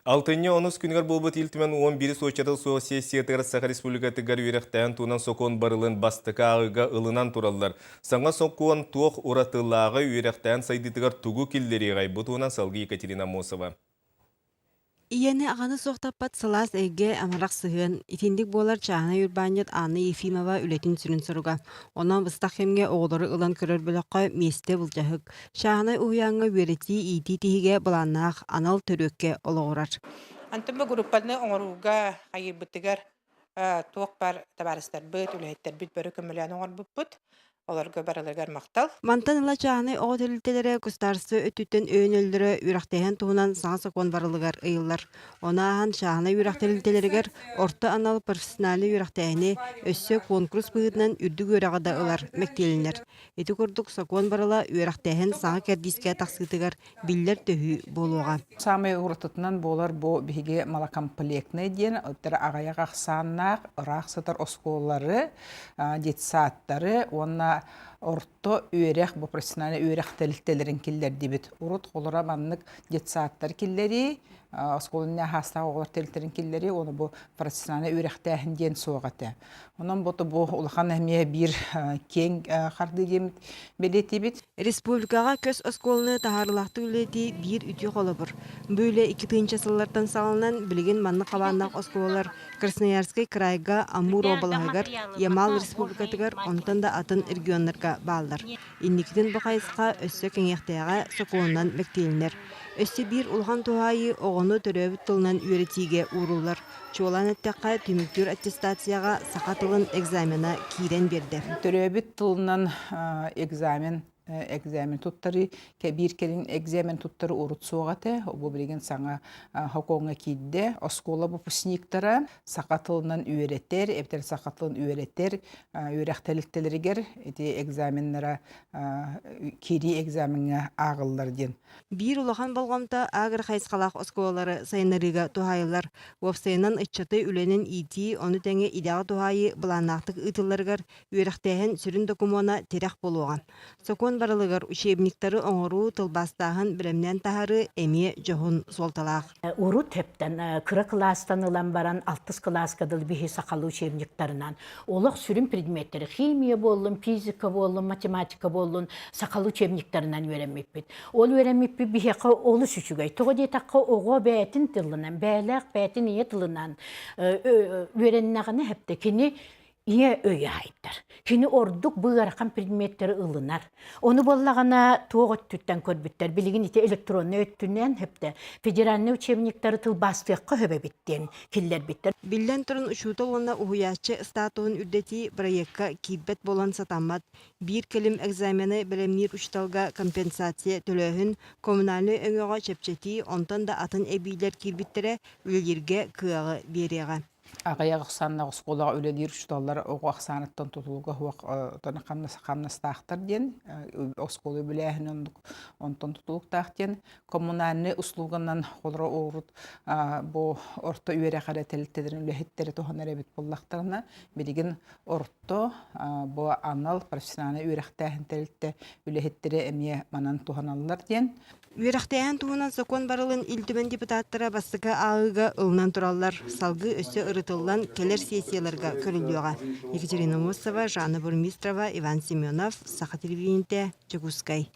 Алтынне онус күнігер болбыт илтімен 11 сочатыл соғы сессиятығыр Саха Республикатығар үйректен туынан соқуын барылын бастықы ағыға ылынан туралылар. Саңа соқуын туық ұратылағы үйректен сайдытығар тугу келдері ғай бұтуынан салғы Екатерина Мосова. Ияны ағаны соқтаппат салас әйге амарақ сығын, итіндік болар чағына үрбанет Анна Ефимова үлетін сүрін сұрға. Онан выстақ хемге оғылары ылан көрір біліққа месте бұлжағық. Чағына ұяңы вереті иті тихіге бұланнақ анал төрөкке олығырар. Антымы группаны оңыруға айыр бұттығар тоқ бар табарыстар бұт, үләйттер бүт бөрі көмілән оңыр бұт. Оларға бараларғар мақтал. Мантаныла чағаны оғы төлілтелері күстарсы өттүттен өйін өлдірі үрақтайын туынан саңа соқуын барылығар ұйылар. Она аған чағаны үрақтелілтелерігер орта анал профессионалы үрақтайыны өссі конкурс бұғытынан үрдік өрағада ұлар мәктелінер. Еті көрдік соқуын барыла үрақтайын саңа кәрдиске тақсытығар биллер төхі болуға. Самый уратытынан болар бу биге малакомплектный ден, өттері ағаяқ ақсаннақ, ұрақ сытыр осколары, детсаттары, онна орто үйрек, bu профессиональный үйрек тәліктелерін келдер дебет. Урут қолыра маннық детсаттар келдері, осколына хаста оғылар тәліктерін келдері, оны bu профессиональный үйрек тәхін ден соғаты. Онан бұты bu ұлған әмия бір кен қарды демет белет дебет. Республикаға көз осколыны тағарылақты үлеті бір үті қолы бұр. Бөйле 2-тінші сыллардан салынан білген манны қабаннақ осколалар Красноярский крайга Амур обалағығар, Ямал республикатығар онтан да атын регионларға балдар. Иннекітін бұқайысқа өссі кеңектеға соқуынан мәктелінер. Өссі бір ұлған туғайы оғыны төрөбіт тылынан үйретіге ұрулар. Чуолан әттіққа түміктер аттестацияға сақатылын экзамена кейрен берді. Төрөбіт тылынан экзамен туттары, бір келін экзамен туттары урут соғаты, бұл білген саңа хокоңа кейді, оскола бұпысниктары сақатылынан үйреттер, әптер сақатылын үйреттер, үйректеліктелерігер, әте экзаменлері кері экзаменге ағылылар ден. Bir улахан болғамта агыр қайсқалақ осколары сайынарыға тухайылар. Вопсайынан ұтчаты үленін ити, оны тәңе идағы тухайы бұланақтық ұтыларығар үйректәйін сүрін докумона терек болуған. Сокон барылығар учебниктары оңыру тылбастағын білімнен тахары әме жоғын солталақ. Уру төптен, кыры кластан ылан баран 6 класскадыл бихи сақалы учебниктарынан. Олық сүрін предметтері, химия болын, физика болын, математика болын, сақалы учебниктарынан öğrenmekпет. Ол öğrenmekпет бихеқі олы сүчігай. Тоғы детаққа оғы бәйтін тылынан, бәләқ бәйтін ие тылынан öğrenнағыны әпті кені ие өйі айттар. Кені ордық бұғарқан предметтері ылынар. Оны боллағана тоғы түттен көрбіттер. Білігін ете электронны өттінен әпті федеральны учебниктары тыл бастыққа хөбе біттен, келлер біттер. Билден тұрын ұшуты олына ұхуячы статуын үрдеті проектқа кейбет болан сатамат. Bir келім экзамені білімнер ұшталға компенсация төлөхін коммунальны өңіға чепчеті, онтан да атын әбейлер кейбеттері үлелерге күйағы береға. Ағаяқ ұқсанна ұсқолаға өлелер ұшталар оғы ақсаныттан тұтылуға қамнастақтыр ден, ұсқолы біләхін онтан тұтылуқтақтен, коммунальны ұслуғынан қолыра оғырыт бұл орта үйері қара тәліттерін үләхеттері тұханар әбет боллақтарына, береген орта бұл анал профессионалы үйректәхін тәлітті үләхеттері әмие манан тұханалар ден. Үйрақтайын туынан сокон барылын илтімен депутаттара бастыға ағыға ылынан тұралар. Салғы өсі ұрытылдан келер сессияларға көрілуға. Екатерина Мосова, Жанна Бурмистрова, Иван Семенов, Саха телевидениеде, Чекускай.